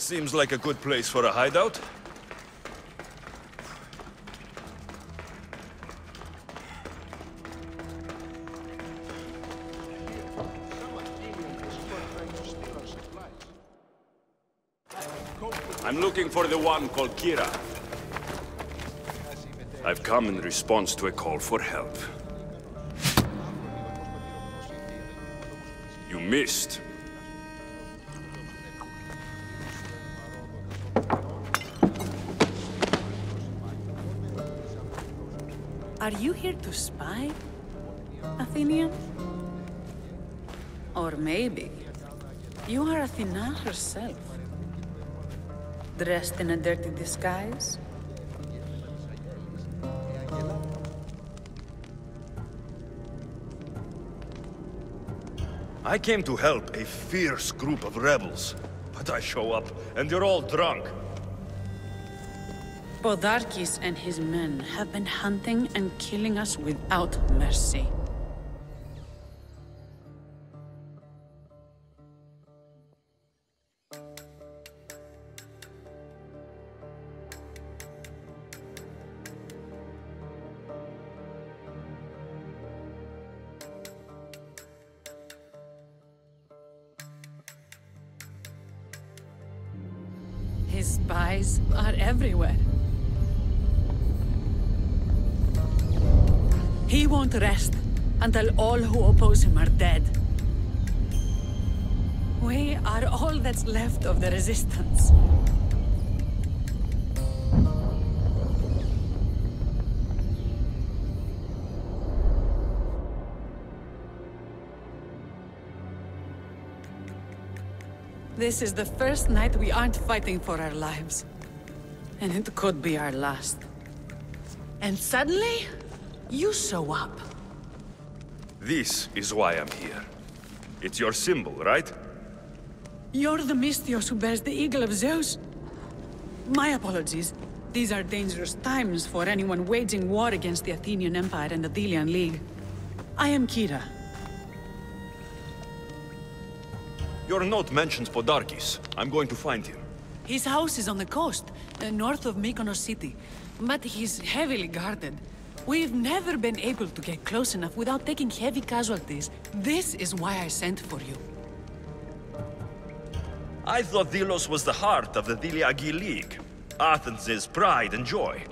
Seems like a good place for a hideout. I'm looking for the one called Kyra. I've come in response to a call for help. You missed. Are you here to spy, Athenian? Or maybe you are Athena herself, dressed in a dirty disguise? I came to help a fierce group of rebels, but I show up and they're all drunk. Podarkis and his men have been hunting and killing us without mercy. His spies are everywhere. He won't rest until all who oppose him are dead. We are all that's left of the resistance. This is the first night we aren't fighting for our lives. And it could be our last. And suddenly, you show up. This is why I'm here. It's your symbol, right? You're the Mystios who bears the eagle of Zeus? My apologies. These are dangerous times for anyone waging war against the Athenian Empire and the Delian League. I am Kyra. Your note mentions Podarkis. I'm going to find him. His house is on the coast, north of Mykonos city. But he's heavily guarded. We've never been able to get close enough without taking heavy casualties. This is why I sent for you. I thought Delos was the heart of the Deliagi League. Athens' pride and joy.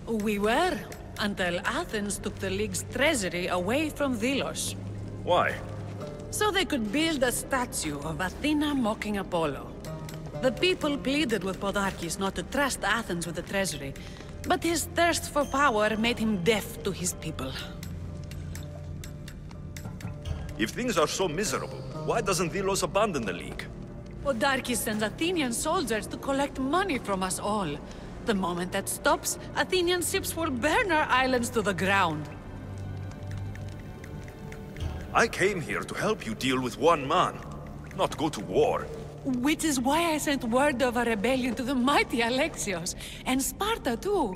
We were, until Athens took the League's treasury away from Delos. Why? So they could build a statue of Athena mocking Apollo. The people pleaded with Podarkis not to trust Athens with the treasury, but his thirst for power made him deaf to his people. If things are so miserable, why doesn't Delos abandon the League? Podarkis sends Athenian soldiers to collect money from us all. The moment that stops, Athenian ships will burn our islands to the ground. I came here to help you deal with one man, not go to war. Which is why I sent word of a rebellion to the mighty Alexios, and Sparta too.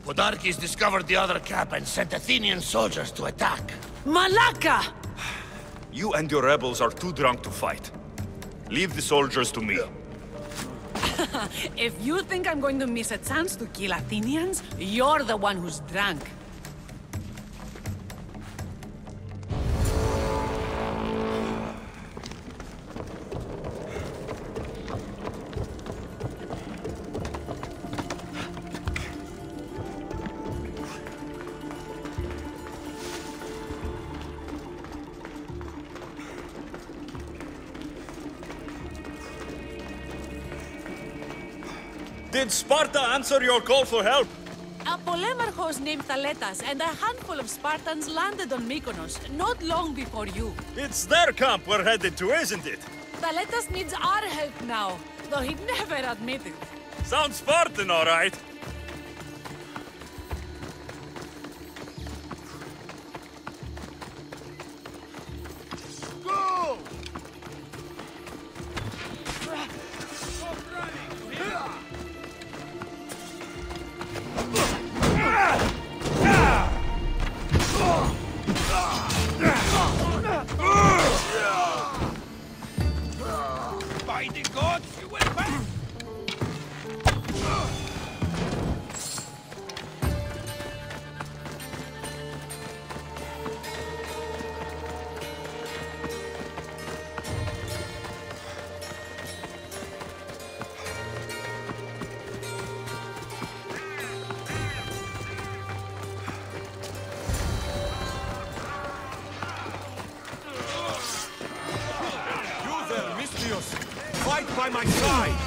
Podarkis discovered the other camp and sent Athenian soldiers to attack. Malaka! You and your rebels are too drunk to fight. Leave the soldiers to me. If you think I'm going to miss a chance to kill Athenians, you're the one who's drunk. Did Sparta answer your call for help? A polemarchos named Thaletas and a handful of Spartans landed on Mykonos, not long before you. It's their camp we're headed to, isn't it? Thaletas needs our help now, though he'd never admit it. Sounds Spartan, all right. Go! By the gods, you will pass! Fight by my side!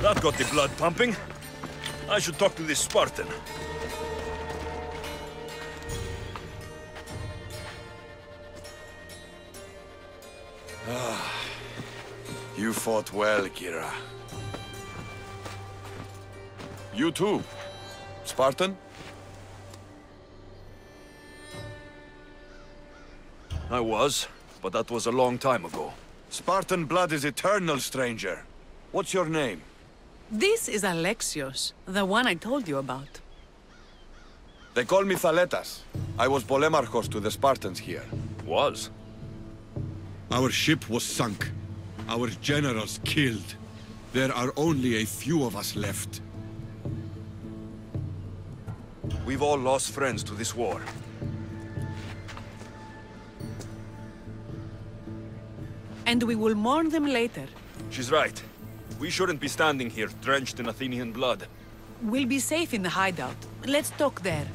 That got the blood pumping. I should talk to this Spartan. You fought well, Kyra. You too, Spartan? I was, but that was a long time ago. Spartan blood is eternal, stranger. What's your name? This is Alexios, the one I told you about. They call me Thaletas. I was Polemarchos to the Spartans here. Was? Our ship was sunk. Our generals killed. There are only a few of us left. We've all lost friends to this war. And we will mourn them later. She's right. We shouldn't be standing here, drenched in Athenian blood. We'll be safe in the hideout. Let's talk there.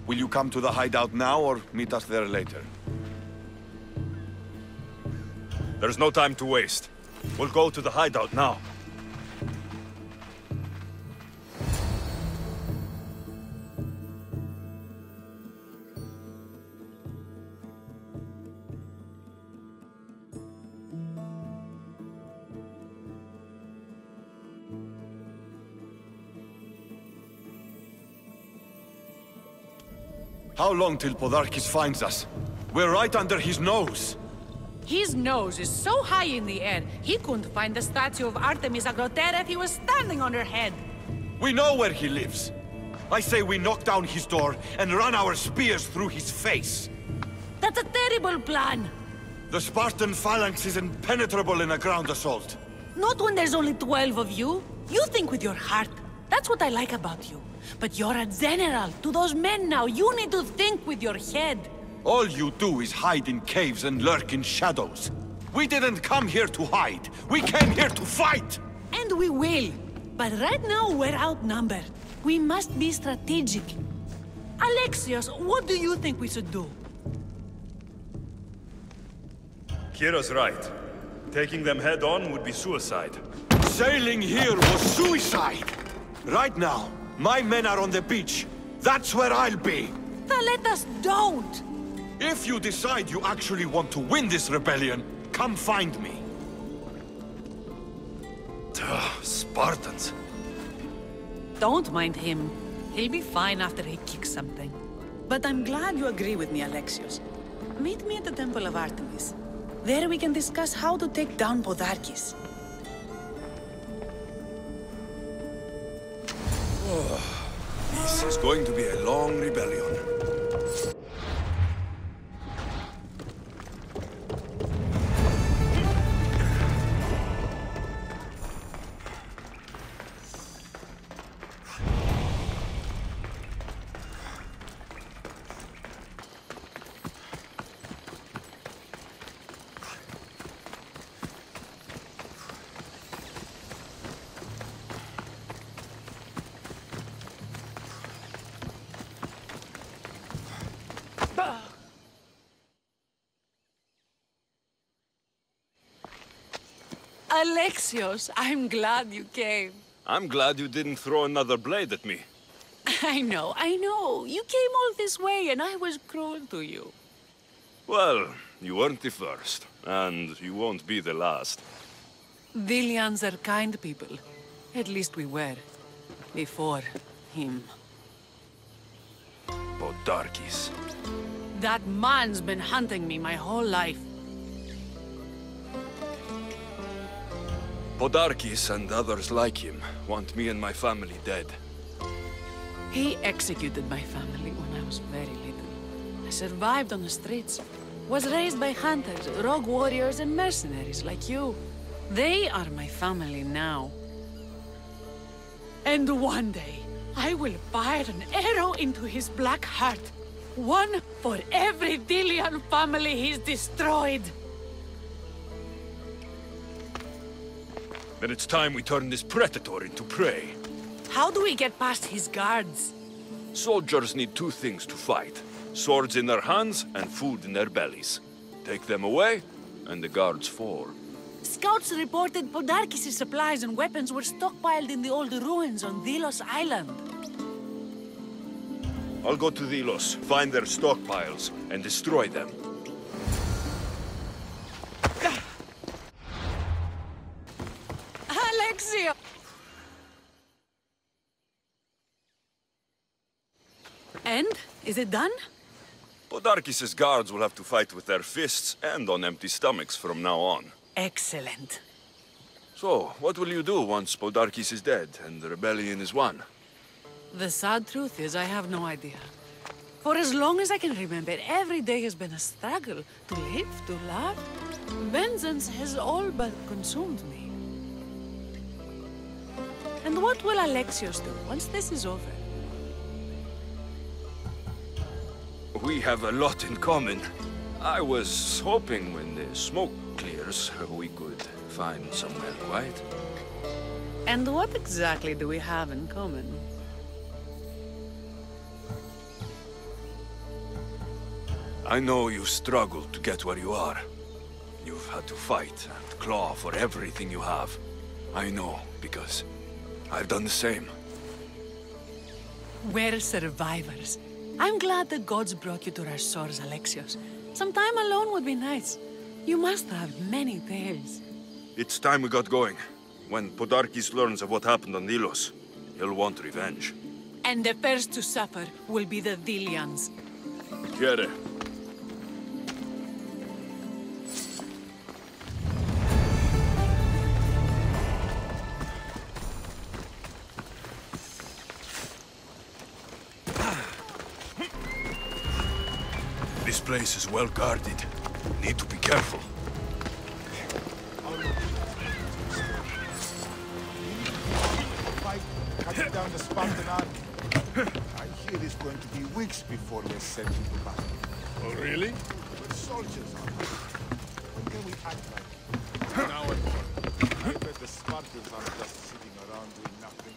Will you come to the hideout now or meet us there later? There's no time to waste. We'll go to the hideout now. How long till Podarkis finds us? We're right under his nose. His nose is so high in the air, he couldn't find the statue of Artemis Agrotera if he was standing on her head. We know where he lives. I say we knock down his door and run our spears through his face. That's a terrible plan. The Spartan phalanx is impenetrable in a ground assault. Not when there's only 12 of you. You think with your heart. That's what I like about you. But you're a general. To those men now, you need to think with your head. All you do is hide in caves and lurk in shadows. We didn't come here to hide. We came here to fight! And we will. But right now, we're outnumbered. We must be strategic. Alexios, what do you think we should do? Kyra's right. Taking them head on would be suicide. Sailing here was suicide! Right now, my men are on the beach. That's where I'll be. Let us don't! If you decide you actually want to win this rebellion, come find me. Spartans. Don't mind him. He'll be fine after he kicks something. But I'm glad you agree with me, Alexios. Meet me at the Temple of Artemis. There we can discuss how to take down Podarkis. This is going to be a long rebellion. Alexios, I'm glad you came. I'm glad you didn't throw another blade at me. I know. You came all this way and I was cruel to you. Well, you weren't the first, and you won't be the last. Dilians are kind people. At least we were. Before him. Podarkis. That man's been hunting me my whole life. Podarkis and others like him want me and my family dead. He executed my family when I was very little. I survived on the streets. Was raised by hunters, rogue warriors, and mercenaries like you. They are my family now. And one day, I will fire an arrow into his black heart. One for every Dilian family he's destroyed. Then it's time we turn this predator into prey. How do we get past his guards? Soldiers need two things to fight. Swords in their hands and food in their bellies. Take them away, and the guards fall. Scouts reported Podarkis' supplies and weapons were stockpiled in the old ruins on Delos Island. I'll go to Delos, find their stockpiles, and destroy them. Alexio! And? Is it done? Podarkis' guards will have to fight with their fists and on empty stomachs from now on. Excellent. So, what will you do once Podarkis is dead and the rebellion is won? The sad truth is, I have no idea. For as long as I can remember, every day has been a struggle to live, to love. Vengeance has all but consumed me. And what will Alexios do once this is over? We have a lot in common. I was hoping when the smoke clears, we could find somewhere quiet. And what exactly do we have in common? I know you struggled to get where you are. You've had to fight and claw for everything you have. I know, because I've done the same. We're survivors. I'm glad the gods brought you to our shores, Alexios. Some time alone would be nice. You must have many tales. It's time we got going. When Podarkis learns of what happened on Delos, he'll want revenge. And the first to suffer will be the Dilians. Kyra. This place is well guarded. Need to be careful. Cutting down the Spartan army. I hear it's going to be weeks before we're sent into battle. Oh, really? But soldiers are. When can we act like it? An hour more. I bet the Spartans aren't just sitting around doing nothing.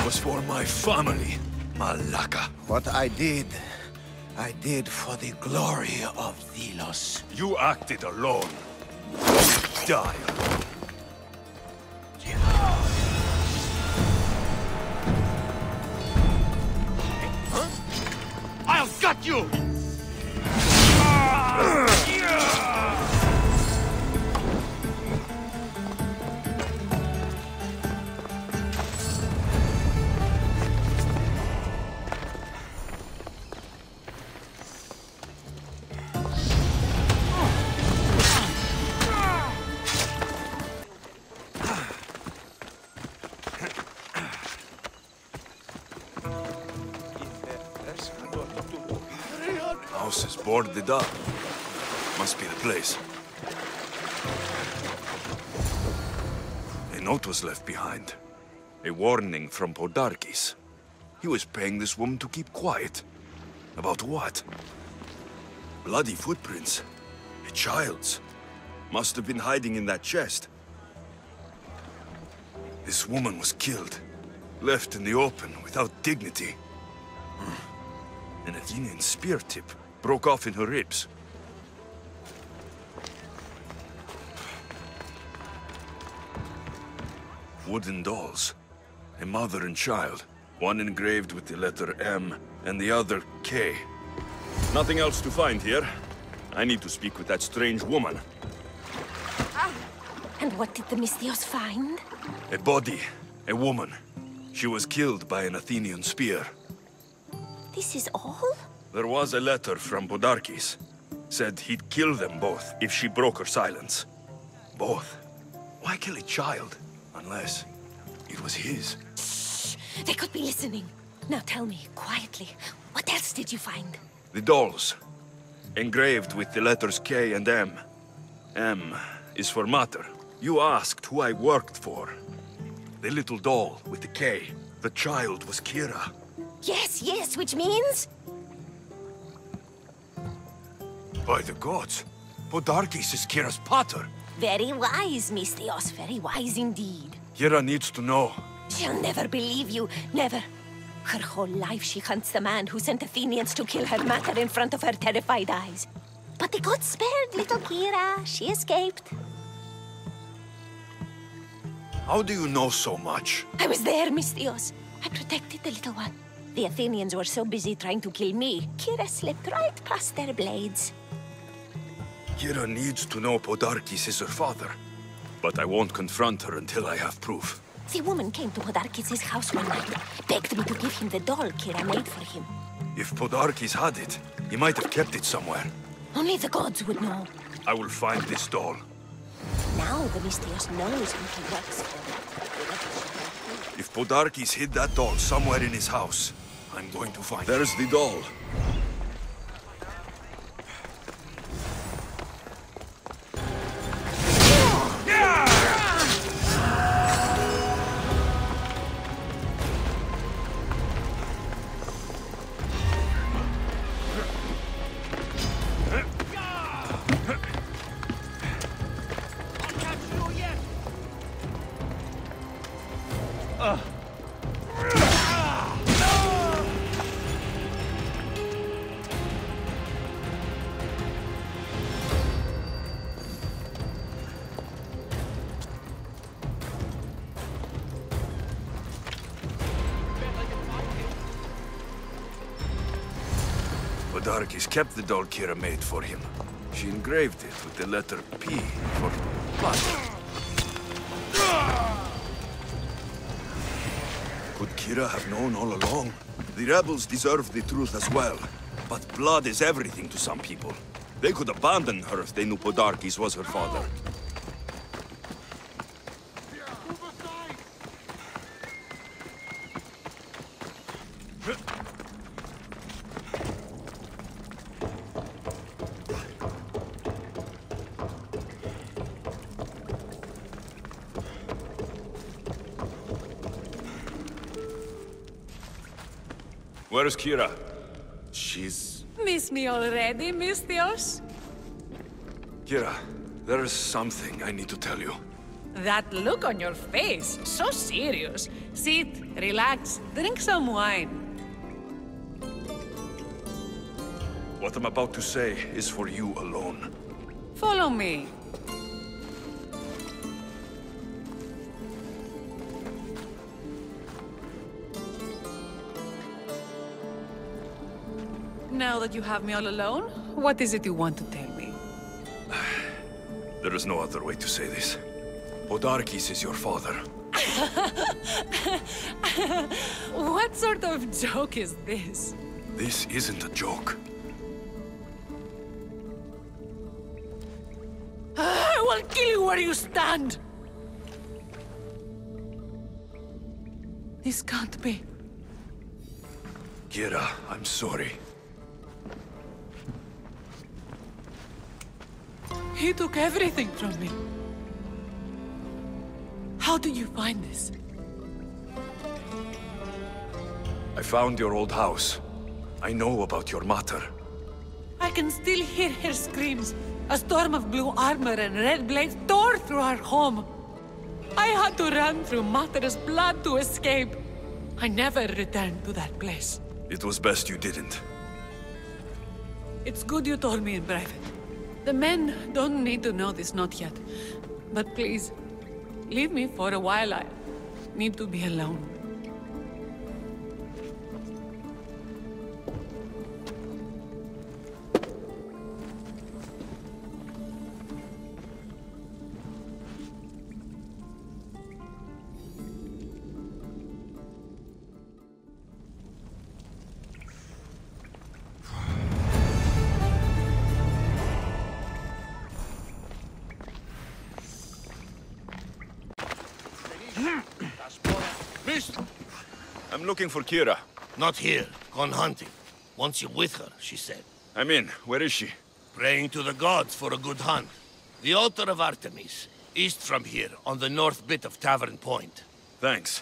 was for my family, Malaka. What I did for the glory of Delos. You acted alone. Die alone. I'll gut you! House is boarded up. Must be the place. A note was left behind. A warning from Podarkis. He was paying this woman to keep quiet. About what? Bloody footprints. A child's. Must have been hiding in that chest. This woman was killed. Left in the open without dignity. An Athenian spear tip broke off in her ribs. Wooden dolls. A mother and child. One engraved with the letter M and the other K. Nothing else to find here. I need to speak with that strange woman. And what did the Mystios find? A body. A woman. She was killed by an Athenian spear. This is all? There was a letter from Podarkis. Said he'd kill them both if she broke her silence. Both. Why kill a child? Unless it was his. Shh! They could be listening. Now tell me, quietly, what else did you find? The dolls. Engraved with the letters K and M. M is for mater. You asked who I worked for. The little doll with the K. The child was Kyra. Yes, which means? By the gods, Podarkis is Kyra's pater. Very wise, Mystios, very wise indeed. Kyra needs to know. She'll never believe you, never. Her whole life she hunts the man who sent Athenians to kill her mater in front of her terrified eyes. But the gods spared little Kyra. She escaped. How do you know so much? I was there, Mystios. I protected the little one. The Athenians were so busy trying to kill me, Kyra slipped right past their blades. Kyra needs to know Podarkis is her father. But I won't confront her until I have proof. The woman came to Podarkis' house one night, begged me to give him the doll Kyra made for him. If Podarkis had it, he might have kept it somewhere. Only the gods would know. I will find this doll. Now the Mystios knows who he works for. If Podarkis hid that doll somewhere in his house, I'm going to find it. There's the doll. Podarkis kept the doll Kyra made for him. She engraved it with the letter P for blood. Could Kyra have known all along? The rebels deserve the truth as well. But blood is everything to some people. They could abandon her if they knew Podarkis was her father. Where's Kyra? She's... Miss me already, Mystios? Kyra, there is something I need to tell you. That look on your face, so serious. Sit, relax, drink some wine. What I'm about to say is for you alone. Follow me. Now that you have me all alone, what is it you want to tell me? There is no other way to say this. Podarkis is your father. What sort of joke is this? This isn't a joke. I will kill you where you stand! This can't be. Kyra, I'm sorry. He took everything from me. How did you find this? I found your old house. I know about your mater. I can still hear her screams. A storm of blue armor and red blades tore through our home. I had to run through Mater's blood to escape. I never returned to that place. It was best you didn't. It's good you told me in private. The men don't need to know this, not yet. But please, leave me for a while. I need to be alone. I'm looking for Kyra. Not here. Gone hunting. Wants you with her, she said. I'm in. Where is she? Praying to the gods for a good hunt. The altar of Artemis, east from here, on the north bit of Tavern Point. Thanks.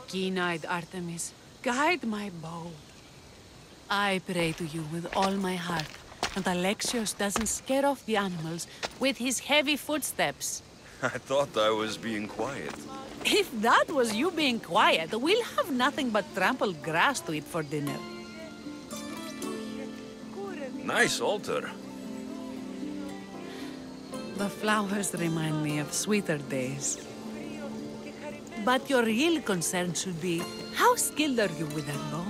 Keen-eyed Artemis, guide my bow. I pray to you with all my heart, and Alexios doesn't scare off the animals with his heavy footsteps. I thought I was being quiet. If that was you being quiet, we'll have nothing but trampled grass to eat for dinner. Nice altar. The flowers remind me of sweeter days. But your real concern should be, how skilled are you with that bow?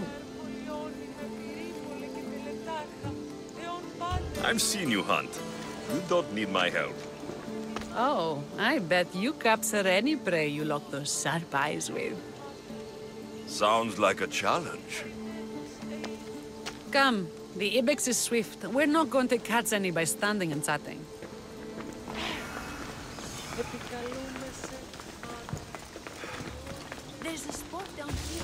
I've seen you hunt. You don't need my help. Oh, I bet you capture any prey you lock those sharp eyes with. Sounds like a challenge. Come, the ibex is swift. We're not going to catch any by standing and chatting. There's a spot down here.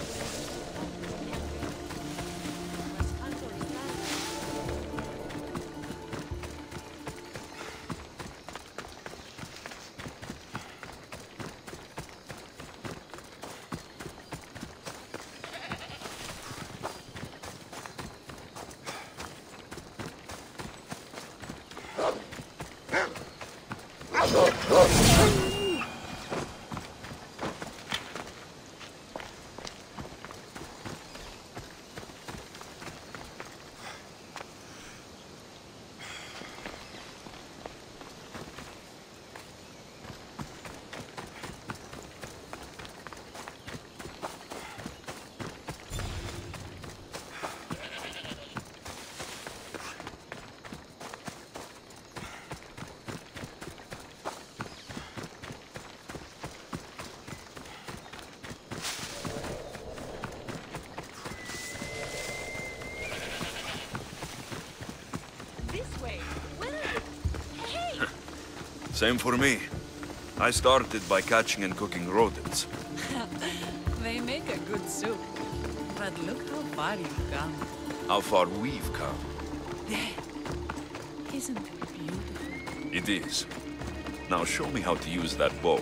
Same for me. I started by catching and cooking rodents. They make a good soup. But look how far you've come. How far we've come. There. Isn't it beautiful? It is. Now show me how to use that bow.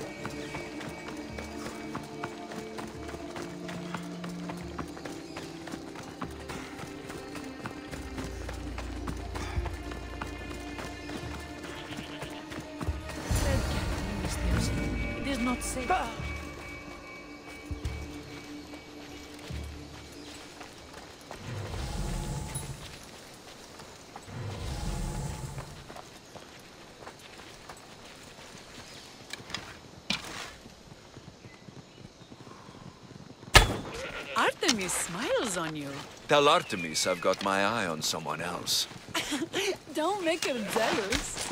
It is not safe. Artemis smiles on you. Tell Artemis I've got my eye on someone else. Don't make her jealous.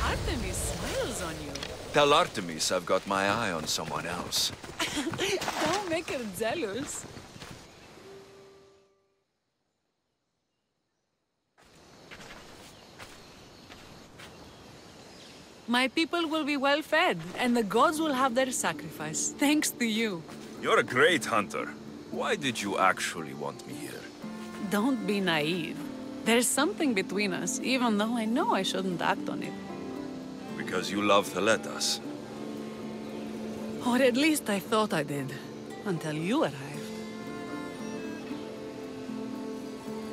Artemis smiles on you. Tell Artemis I've got my eye on someone else. Don't make her jealous. My people will be well fed, and the gods will have their sacrifice, thanks to you. You're a great hunter. Why did you actually want me here? Don't be naive. There's something between us, even though I know I shouldn't act on it. Because you love to let us. Or at least I thought I did, until you arrived.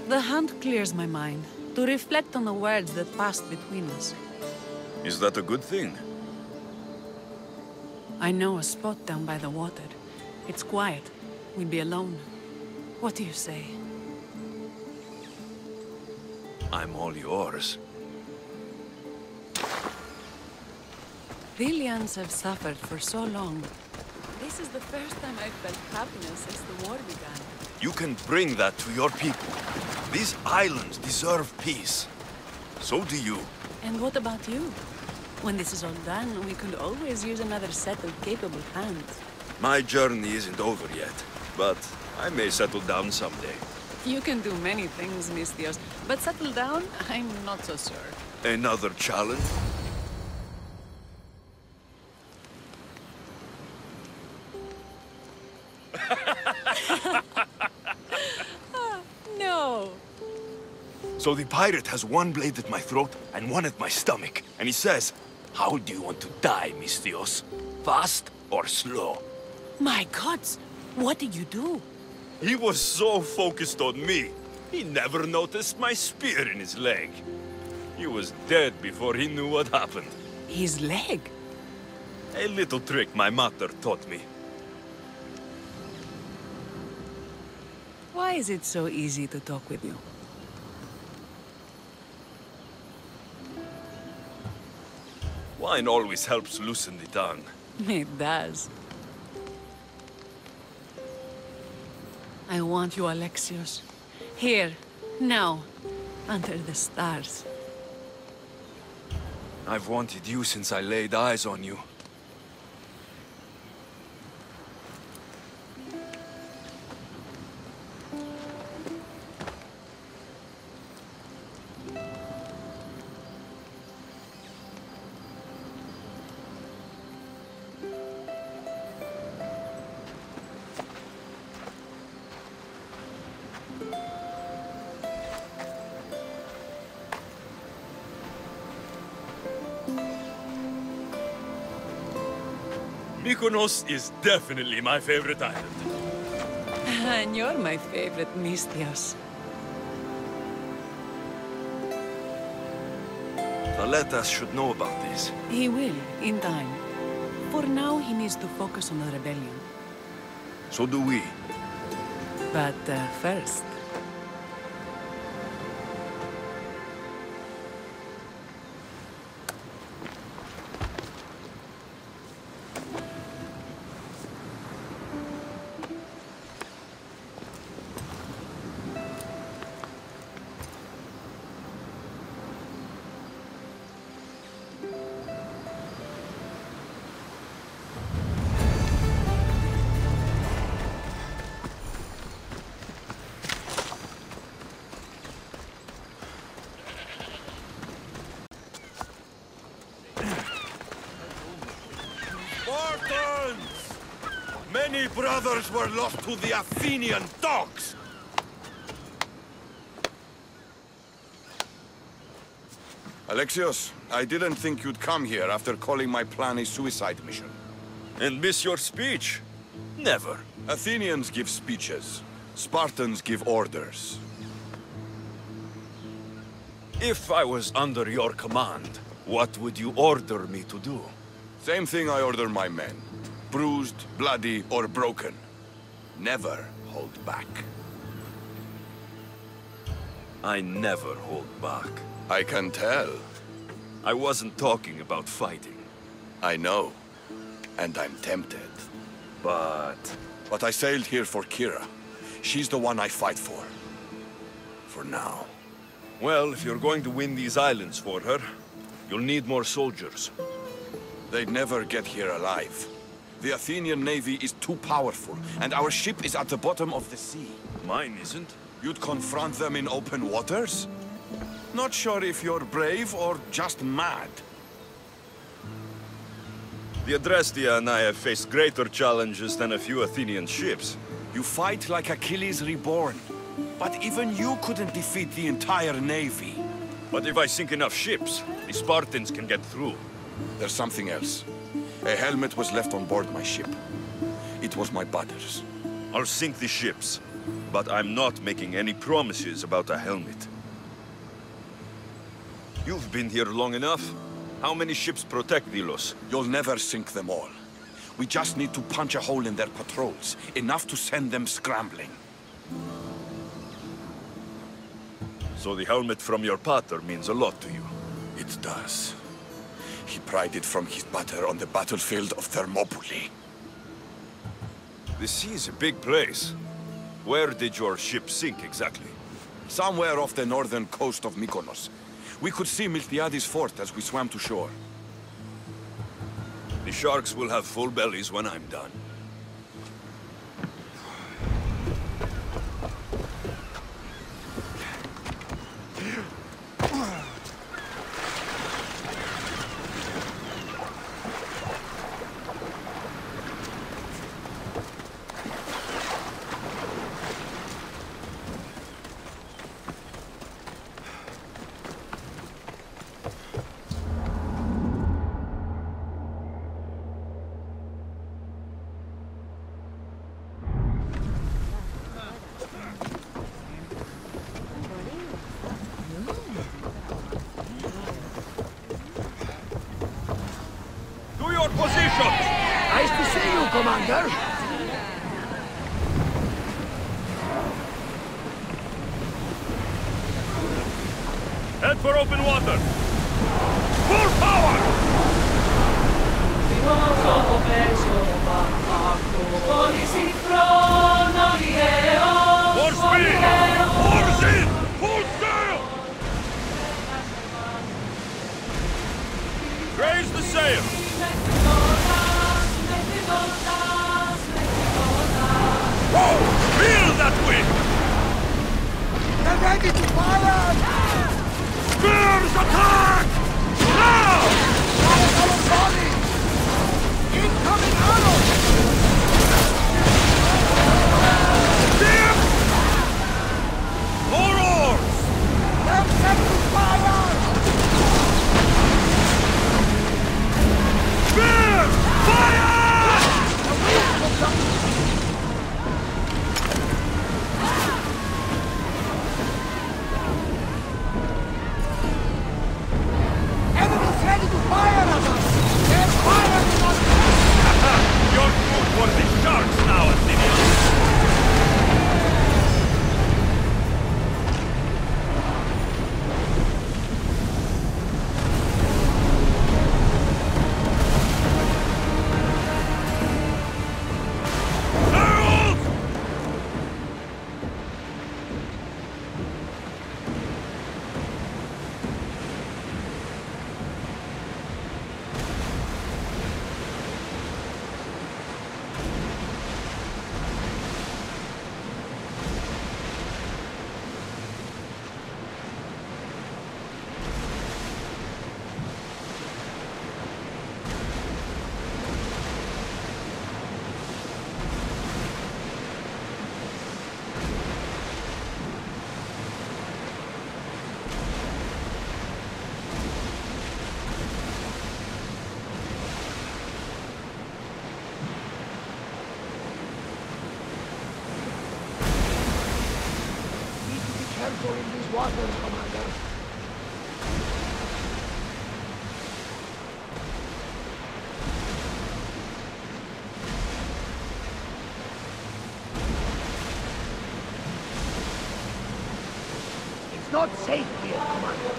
The hunt clears my mind, to reflect on the words that passed between us. Is that a good thing? I know a spot down by the water. It's quiet. We'd be alone. What do you say? I'm all yours. Villians have suffered for so long. This is the first time I've felt happiness since the war began. You can bring that to your people. These islands deserve peace. So do you. And what about you? When this is all done, we could always use another set of capable hands. My journey isn't over yet, but I may settle down someday. You can do many things, Mistios, but settle down, I'm not so sure. Another challenge? No! So the pirate has one blade at my throat and one at my stomach, and he says, "How do you want to die, Mistios? Fast or slow?" My gods! What did you do? He was so focused on me, he never noticed my spear in his leg. He was dead before he knew what happened. His leg? A little trick my mother taught me. Why is it so easy to talk with you? Wine always helps loosen the tongue. It does. I want you, Alexios. Here, now, under the stars. I've wanted you since I laid eyes on you. Mykonos is definitely my favorite island. And you're my favorite, Mistios. Aletas should know about this. He will, in time. For now, he needs to focus on the rebellion. So do we. But first... Spartans! Many brothers were lost to the Athenian dogs! Alexios, I didn't think you'd come here after calling my plan a suicide mission. And miss your speech? Never. Athenians give speeches. Spartans give orders. If I was under your command, what would you order me to do? Same thing I order my men. Bruised, bloody, or broken. Never hold back. I never hold back. I can tell. I wasn't talking about fighting. I know. And I'm tempted. But I sailed here for Kyra. She's the one I fight for. For now. Well, if you're going to win these islands for her, you'll need more soldiers. They'd never get here alive. The Athenian navy is too powerful, and our ship is at the bottom of the sea. Mine isn't. You'd confront them in open waters? Not sure if you're brave or just mad. The Adrestia and I have faced greater challenges than a few Athenian ships. You fight like Achilles reborn. But even you couldn't defeat the entire navy. But if I sink enough ships, the Spartans can get through. There's something else. A helmet was left on board my ship. It was my brother's. I'll sink the ships, but I'm not making any promises about a helmet. You've been here long enough. How many ships protect Delos? You'll never sink them all. We just need to punch a hole in their patrols, enough to send them scrambling. So the helmet from your pater means a lot to you. It does. He pried it from his butter on the battlefield of Thermopylae. The sea is a big place. Where did your ship sink exactly? Somewhere off the northern coast of Mykonos. We could see Miltiades' fort as we swam to shore. The sharks will have full bellies when I'm done. Commander? Head for open water! Full power! More speed! Oars in! Full sail! Raise the sail! Whoa! Feel that wind! They're ready to fire! Spears attack! Now! Our body! Incoming arrow! Spears! More oars! They're set to fire! Spears! Fire! Enemies ready to fire! battle in these waters, Commander. It's not safe here, Commander.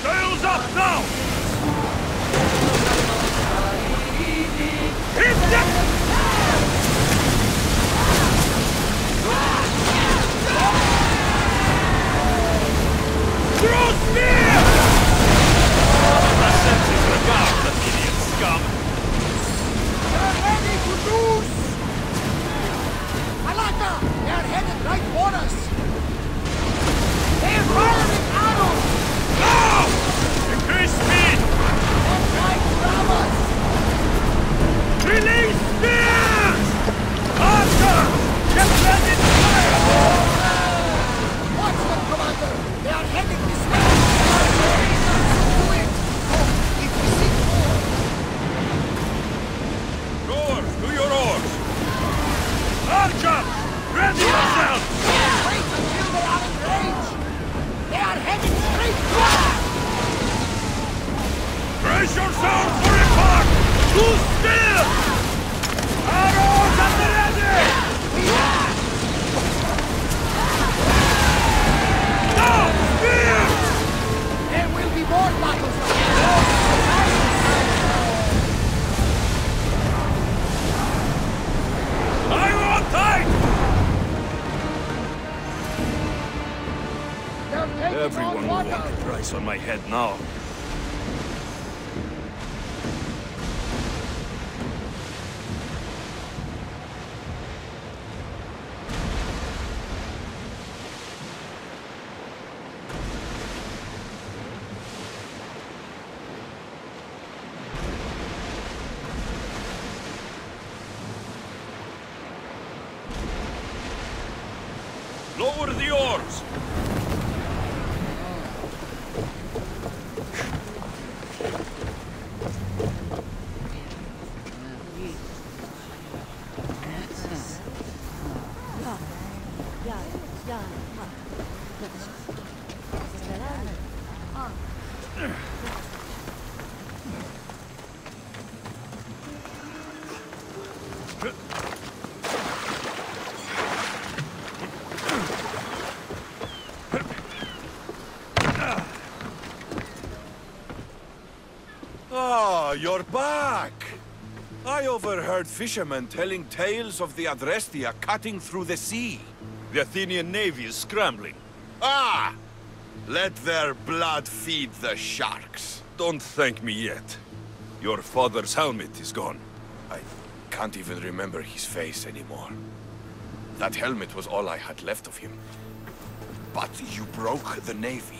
Sails up now! Hit them! Throw spear! The senses regard the idiot scum. They're ready to lose! Alaka! They're headed right for us! They're firing arrows! Now! Increase speed! They're trying to grab us! Release spears! Archer! Get ready to fire! Watch them, Commander! They are heading this way! Do it! Oh, if we see more! Rowers, do your oars! Archer! Ready yourself! Wait until they are in range! They are heading straight for us! Brace yourselves for impact! Too still! Arrows at the ready! Now! Spears! There will be more battles! I want tight! They're taking Everyone on will water! want a price on my head now. Lower the oars! Ah, you're back! I overheard fishermen telling tales of the Adrestia cutting through the sea. The Athenian navy is scrambling. Ah! Let their blood feed the sharks. Don't thank me yet. Your father's helmet is gone. I can't even remember his face anymore. That helmet was all I had left of him. But you broke the navy.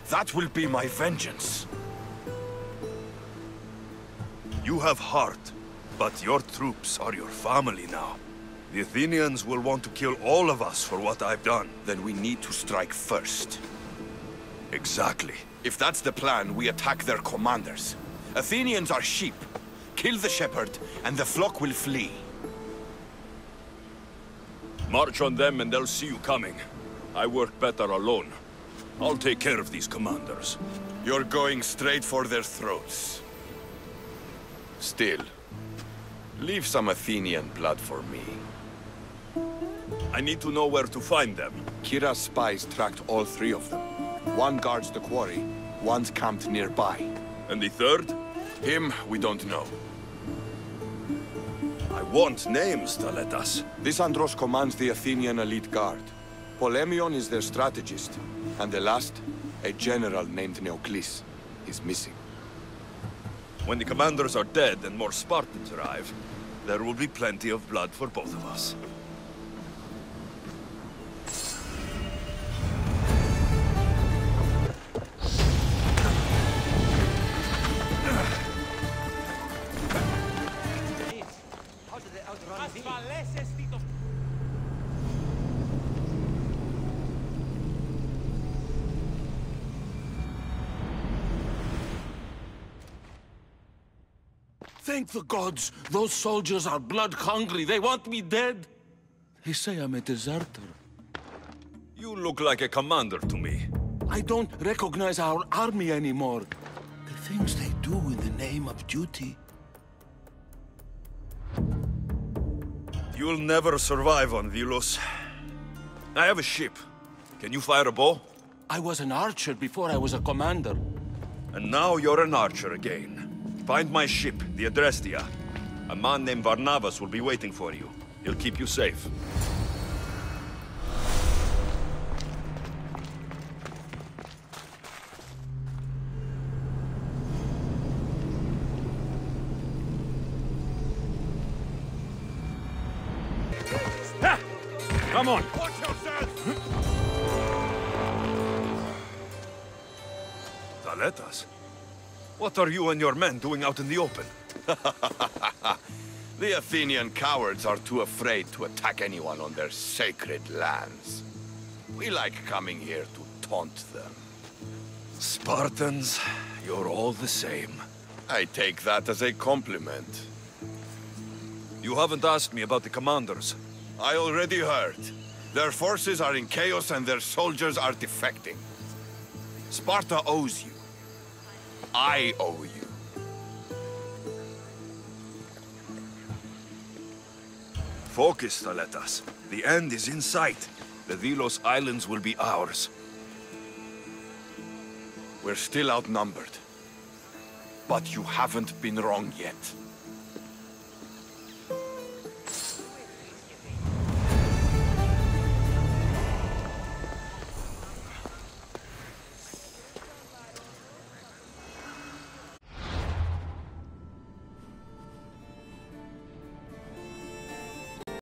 That will be my vengeance. You have heart, but your troops are your family now. The Athenians will want to kill all of us for what I've done. Then we need to strike first. Exactly. If that's the plan, we attack their commanders. Athenians are sheep. Kill the shepherd, and the flock will flee. March on them and they'll see you coming. I work better alone. I'll take care of these commanders. You're going straight for their throats. Still, leave some Athenian blood for me. I need to know where to find them. Kyra's spies tracked all three of them. One guards the quarry, one's camped nearby. And the third? Him, we don't know. I want names, Teletas. This Andros commands the Athenian elite guard. Polemion is their strategist. And the last, a general named Neoclis, is missing. When the commanders are dead and more Spartans arrive, there will be plenty of blood for both of us. Thank the gods! Those soldiers are blood-hungry. They want me dead. They say I'm a deserter. You look like a commander to me. I don't recognize our army anymore. The things they do in the name of duty. You'll never survive on Vilos. I have a ship. Can you fire a bow? I was an archer before I was a commander. And now you're an archer again. Find my ship, the Adrestia. A man named Varnavas will be waiting for you. He'll keep you safe. Come on! Watch yourself! Taletas? What are you and your men doing out in the open? The Athenian cowards are too afraid to attack anyone on their sacred lands. We like coming here to taunt them. Spartans, you're all the same. I take that as a compliment. You haven't asked me about the commanders. I already heard. Their forces are in chaos and their soldiers are defecting. Sparta owes you. I owe you. Focus, Taletas. The end is in sight. The Vilos Islands will be ours. We're still outnumbered. But you haven't been wrong yet.